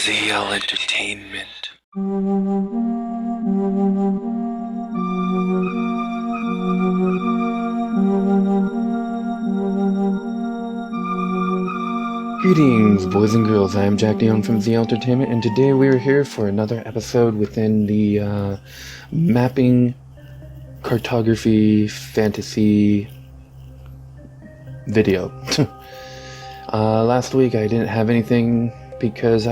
ZL Entertainment. Greetings, boys and girls. I am Jack Dion from ZL Entertainment, and today we are here for another episode within the mapping cartography fantasy video. Last week I didn't have anything because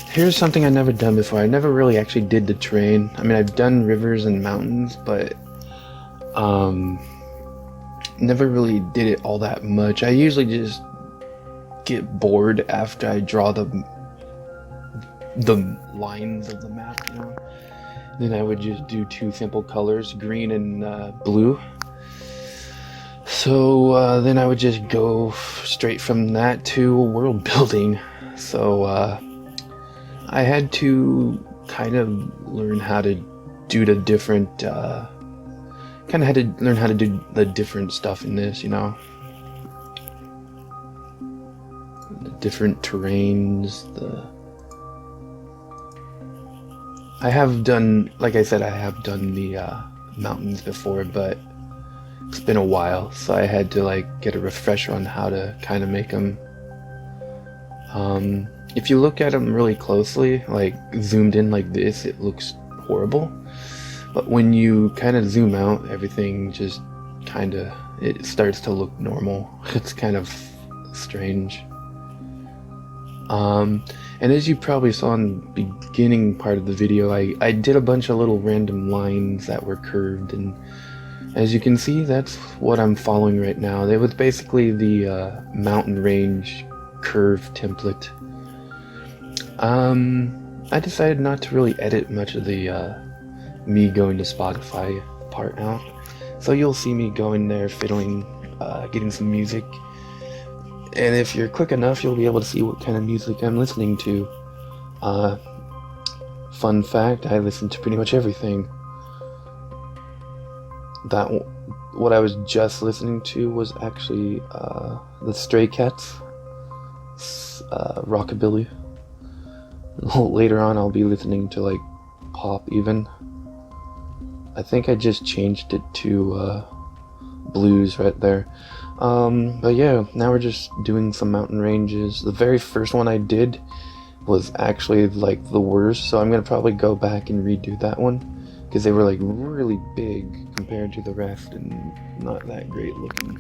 here's something I've never done before. I never really actually did the terrain. I mean, I've done rivers and mountains, but never really did it all that much. I usually just get bored after I draw the lines of the map, you know. Then I would just do two simple colors, green and blue. So then I would just go straight from that to world building. So I had to kind of learn how to do the different, the different stuff in this, you know. The different terrains, I have done, like I said, I have done the mountains before, but it's been a while, so I had to like get a refresher on how to kind of make them. If you look at them really closely, like zoomed in like this, it looks horrible. But when you kind of zoom out, everything just it starts to look normal. It's kind of strange. And as you probably saw in the beginning part of the video, I did a bunch of little random lines that were curved, and as you can see, that's what I'm following right now. It was basically the mountain range curve template. I decided not to really edit much of the me going to Spotify part out, so you'll see me going there fiddling, getting some music. And if you're quick enough, you'll be able to see what kind of music I'm listening to. Fun fact, I listen to pretty much everything. What I was just listening to was actually the Stray Cats, rockabilly. Later on, I'll be listening to like pop even. I think I just changed it to blues right there. But yeah, now we're just doing some mountain ranges. The very first one I did was actually like the worst, so I'm gonna probably go back and redo that one, because they were like really big compared to the rest and not that great looking.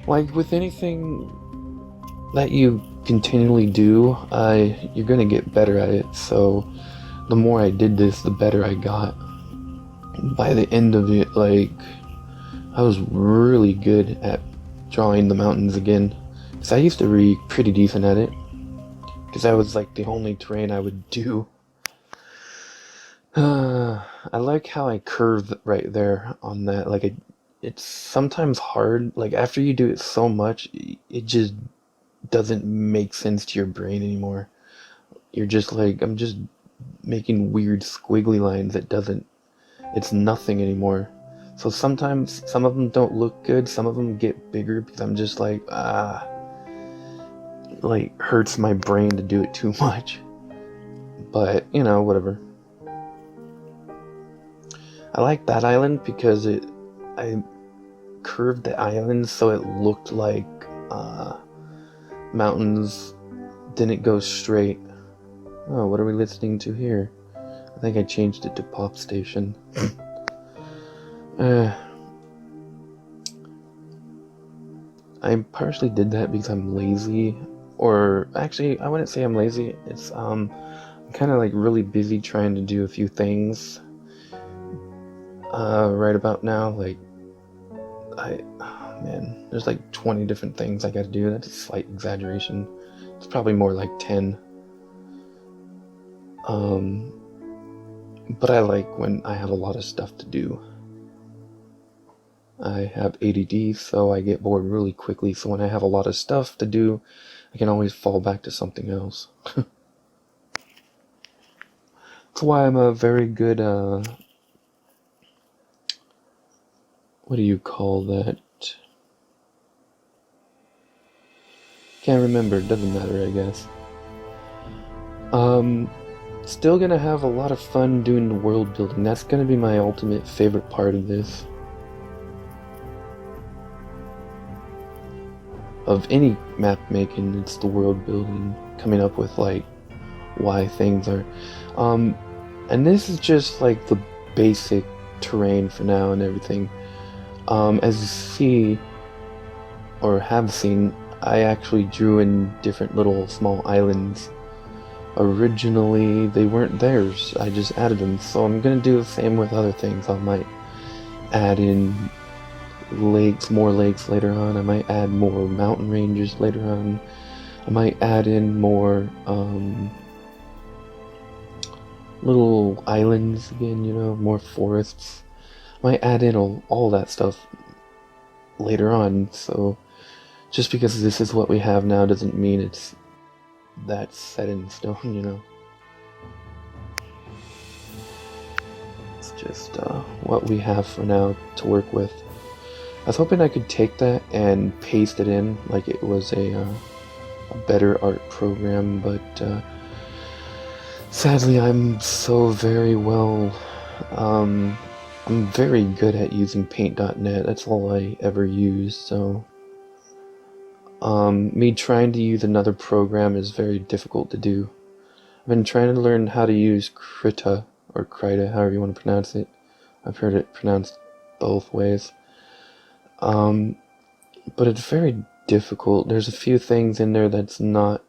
Like with anything that you continually do, you're gonna get better at it. So the more I did this, the better I got. By the end of it, like, I was really good at drawing the mountains again, because I used to be pretty decent at it, because that was like the only terrain I would do. I like how I curve right there on that. Like, it's sometimes hard, like after you do it so much, it just doesn't make sense to your brain anymore. You're just like, I'm just making weird squiggly lines it's nothing anymore. So sometimes some of them don't look good, some of them get bigger because I'm just like, like hurts my brain to do it too much. But, you know, whatever. I like that island because I curved the island so it looked like mountains didn't go straight. Oh, what are we listening to here? I think I changed it to Pop Station. I partially did that because I'm lazy, or actually, I wouldn't say I'm lazy. It's I'm kind of like really busy trying to do a few things right about now. Like, man, there's like 20 different things I gotta do. That's a slight exaggeration. It's probably more like 10. But I like when I have a lot of stuff to do. I have ADD, so I get bored really quickly, so when I have a lot of stuff to do, I can always fall back to something else. That's why I'm a very good, what do you call that? Can't remember, doesn't matter, I guess. Still gonna have a lot of fun doing the world building. That's gonna be my ultimate favorite part of this. Of any map making, it's the world building, coming up with like why things are. And this is just like the basic terrain for now and everything. As you see, or have seen, I actually drew in different little small islands. Originally, they weren't theirs, I just added them, so I'm gonna do the same with other things. I might add in lakes, more lakes later on. I might add more mountain ranges later on. I might add in more little islands again, you know, more forests. I might add in all that stuff later on. So just because this is what we have now doesn't mean it's that set in stone, you know. It's just what we have for now to work with. I was hoping I could take that and paste it in like it was a better art program, but sadly I'm so very well, I'm very good at using paint.net. That's all I ever use, so me trying to use another program is very difficult to do. I've been trying to learn how to use Krita, or Krita, however you want to pronounce it. I've heard it pronounced both ways. But it's very difficult. There's a few things in there that's not...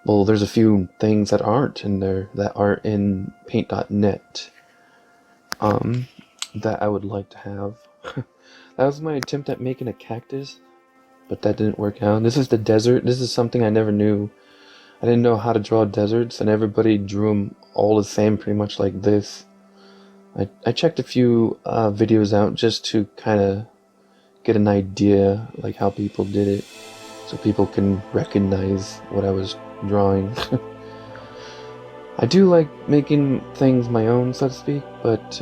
Well, there's a few things that aren't in there that are in paint.net that I would like to have. That was my attempt at making a cactus, but that didn't work out. This is the desert. This is something I never knew. I didn't know how to draw deserts, and everybody drew them all the same, pretty much like this. I checked a few videos out just to kind of get an idea, like how people did it, so people can recognize what I was drawing. I do like making things my own, so to speak, but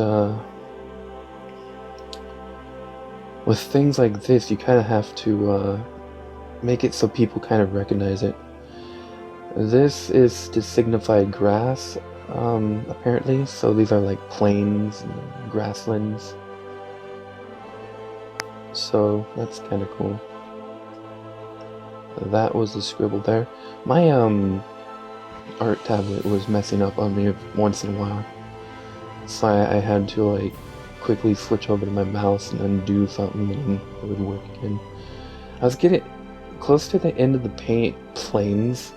with things like this, you kind of have to make it so people kind of recognize it. This is to signify grass, apparently, so these are like plains and grasslands. So that's kind of cool. That was the scribble there. My art tablet was messing up on me once in a while, so I had to like quickly switch over to my mouse and undo something and it would work again. I was getting close to the end of the paint plains,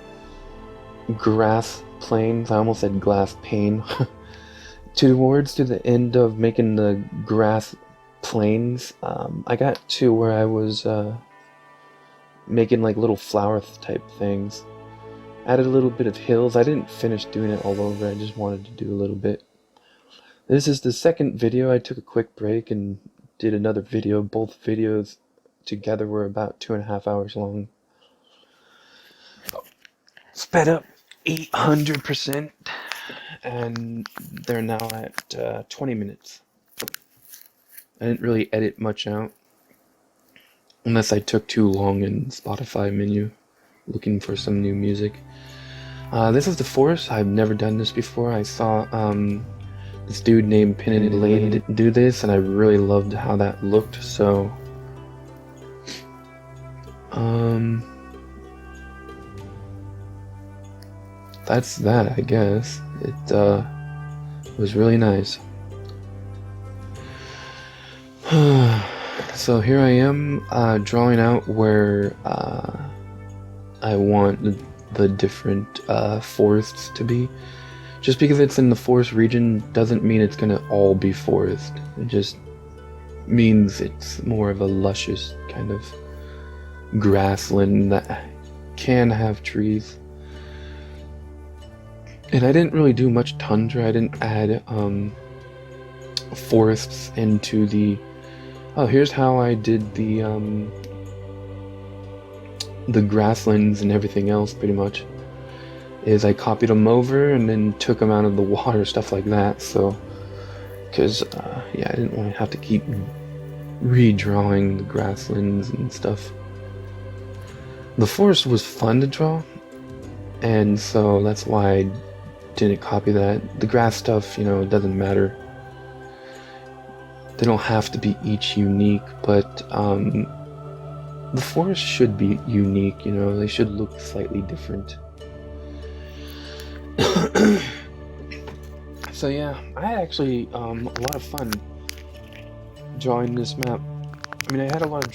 grass plains, I almost said glass pane, towards to the end of making the grass plains. I got to where I was making like little flower type things. Added a little bit of hills. I didn't finish doing it all over, I just wanted to do a little bit. This is the second video. I took a quick break and did another video. Both videos together were about 2.5 hours long. Sped up 800%, and they're now at 20 minutes. I didn't really edit much out, unless I took too long in Spotify menu looking for some new music. This is the forest. I've never done this before. I saw this dude named Pin and Blade do this, and I really loved how that looked, so that's that, I guess. It was really nice. So here I am drawing out where I want the different forests to be. Just because it's in the forest region doesn't mean it's gonna all be forest. It just means it's more of a luscious kind of grassland that can have trees. And I didn't really do much tundra. I didn't add forests into the... Oh, here's how I did the grasslands and everything else, pretty much. Is I copied them over and then took them out of the water, stuff like that. So, because yeah, I didn't want to have to keep redrawing the grasslands and stuff. The forest was fun to draw, and so that's why I didn't copy that. The grass stuff, it doesn't matter. They don't have to be each unique, but the forest should be unique, they should look slightly different. So yeah, I had actually a lot of fun drawing this map. I mean, I had a lot of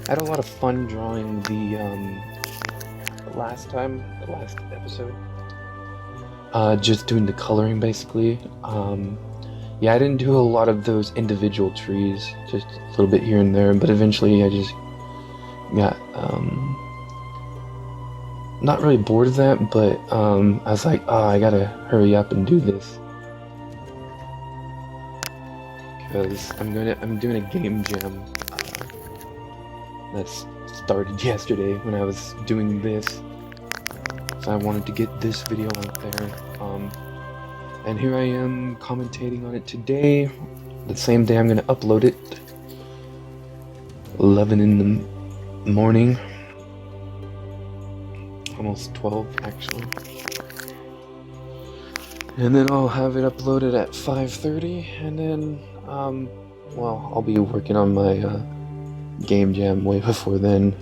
I had a lot of fun drawing the last episode. Just doing the coloring basically. Yeah, I didn't do a lot of those individual trees, just a little bit here and there, but eventually I just got not really bored of that, but I was like, oh, I gotta hurry up and do this. Because I'm doing a game jam that's started yesterday when I was doing this. So I wanted to get this video out there. And here I am commentating on it today, the same day I'm gonna upload it. 11 in the morning. Almost 12 actually. And then I'll have it uploaded at 5:30, and then well, I'll be working on my game jam way before then.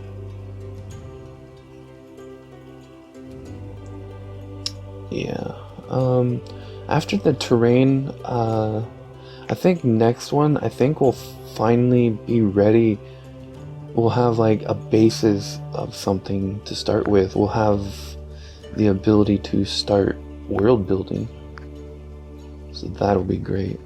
Yeah. After the terrain, I think next one, we'll finally be ready. We'll have like a basis of something to start with. We'll have the ability to start world building. So that'll be great.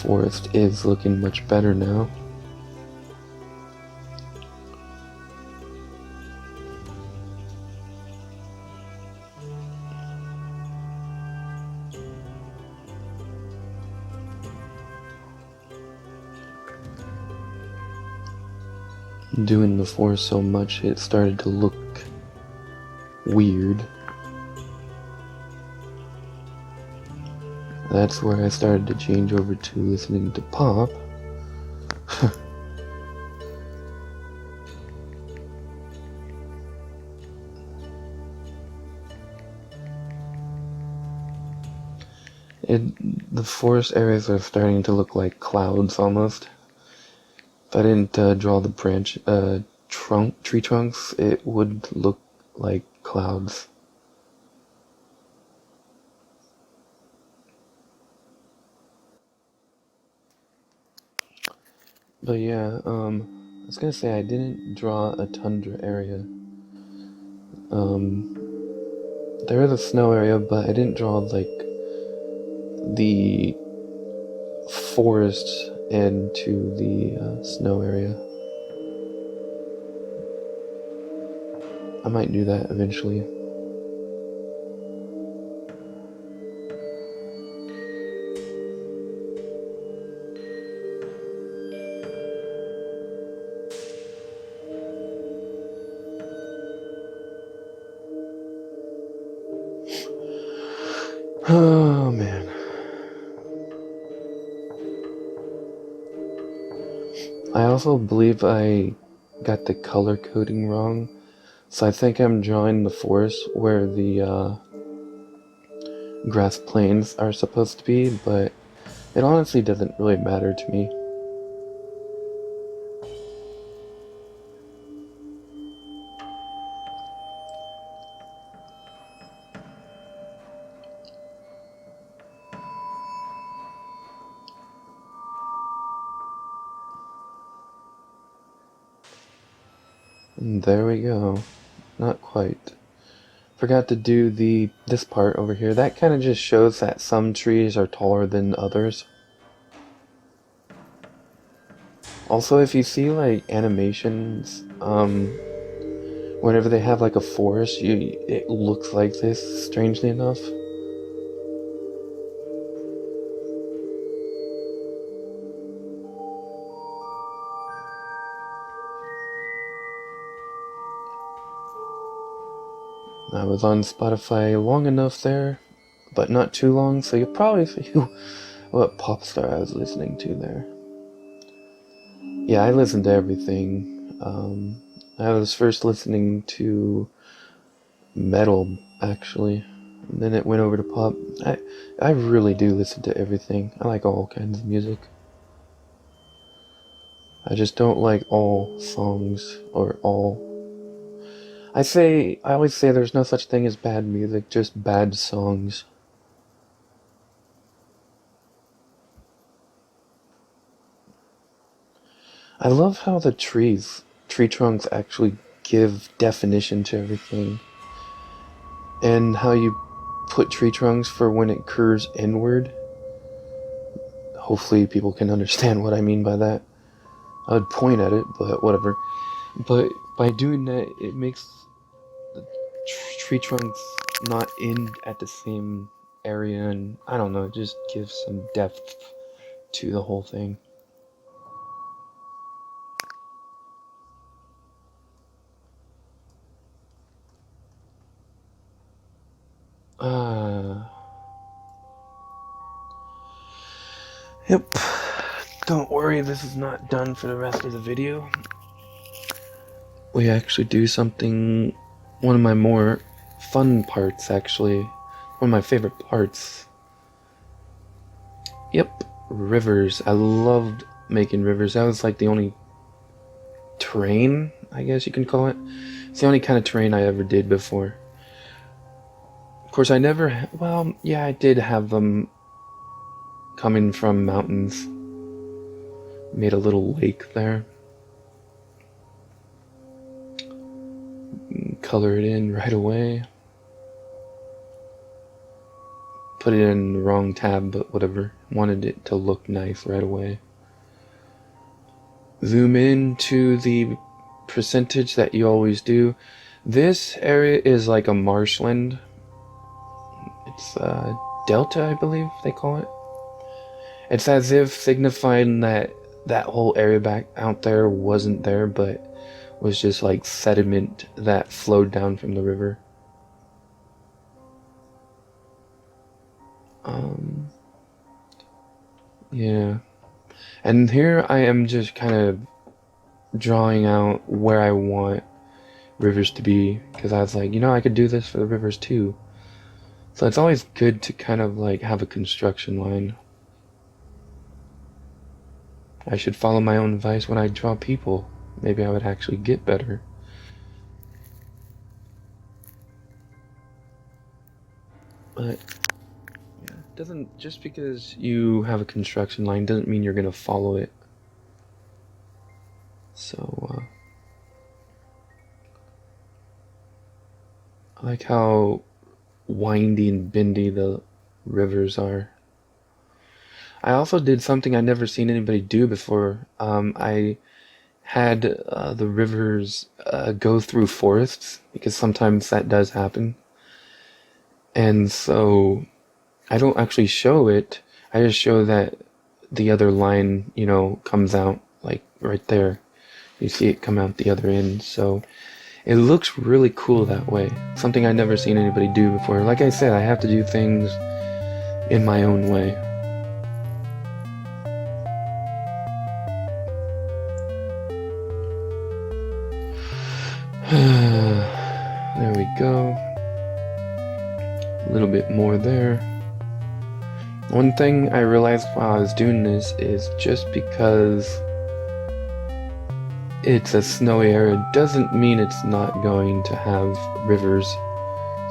Forest is looking much better now. Doing the forest so much, it started to look weird. That's where I started to change over to listening to pop. The forest areas are starting to look like clouds almost. If I didn't draw the tree trunks, it would look like clouds. But yeah, I was gonna say I didn't draw a tundra area. There is a snow area, but I didn't draw like the forest into the snow area. I might do that eventually. Oh man. I also believe I got the color coding wrong. So I think I'm drawing the forest where the grass plains are supposed to be, but it honestly doesn't really matter to me. And there we go. Not quite. Forgot to do this part over here. That kind of just shows that some trees are taller than others. Also, if you see like animations, whenever they have like a forest, it looks like this, strangely enough. I was on Spotify long enough there, but not too long, so you'll probably see what pop star I was listening to there. Yeah, I listened to everything. I was first listening to metal, actually, and then it went over to pop. I really do listen to everything. I like all kinds of music. I just don't like all songs or all. I always say there's no such thing as bad music, just bad songs. I love how the tree trunks actually give definition to everything. And how you put tree trunks for when it curves inward. Hopefully people can understand what I mean by that. I would point at it, but whatever. But by doing that, it makes the tree trunks not end at the same area, and I don't know, it just gives some depth to the whole thing. Yep. Don't worry, this is not done for the rest of the video. We actually do something, one of my more fun parts, actually. One of my favorite parts. Yep, rivers. I loved making rivers. That was like the only terrain, I guess you can call it. It's the only kind of terrain I ever did before. Of course, I never, well, yeah, I did have them coming from mountains. Made a little lake there. Color it in right away. Put it in the wrong tab, but whatever. Wanted it to look nice right away. Zoom in to the percentage that you always do. This area is like a marshland. It's delta, I believe they call it. It's as if signifying that that whole area back out there wasn't there, but was just like sediment that flowed down from the river. Yeah. And here I am just kind of drawing out where I want rivers to be, because I was like, you know, I could do this for the rivers too. So it's always good to kind of like have a construction line. I should follow my own advice when I draw people. Maybe I would actually get better. But yeah, doesn't, just because you have a construction line doesn't mean you're gonna follow it. So I like how windy and bendy the rivers are. I also did something I'd never seen anybody do before. I had the rivers go through forests, because sometimes that does happen. And so I don't actually show it. I just show that the other line, you know, comes out like right there. You see it come out the other end. So it looks really cool that way. Something I'd never seen anybody do before. Like I said, I have to do things in my own way. There we go. A little bit more there. One thing I realized while I was doing this is just because it's a snowy area doesn't mean it's not going to have rivers.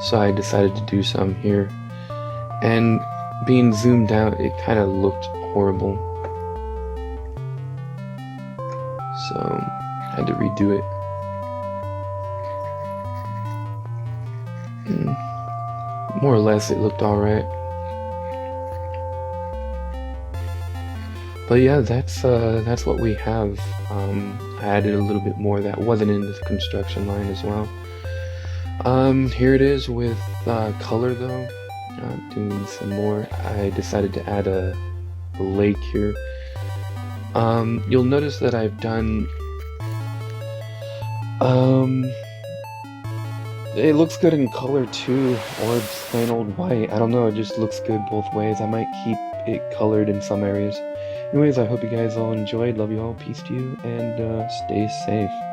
So I decided to do some here. And being zoomed out, it kind of looked horrible. So I had to redo it. More or less it looked alright. But yeah, that's what we have. I added a little bit more that wasn't in the construction line as well. Here it is with color though. Doing some more. I decided to add a lake here. You'll notice that I've done It looks good in color too, or it's plain old white. I don't know, it just looks good both ways. I might keep it colored in some areas. Anyways, I hope you guys all enjoyed. Love you all. Peace to you, and stay safe.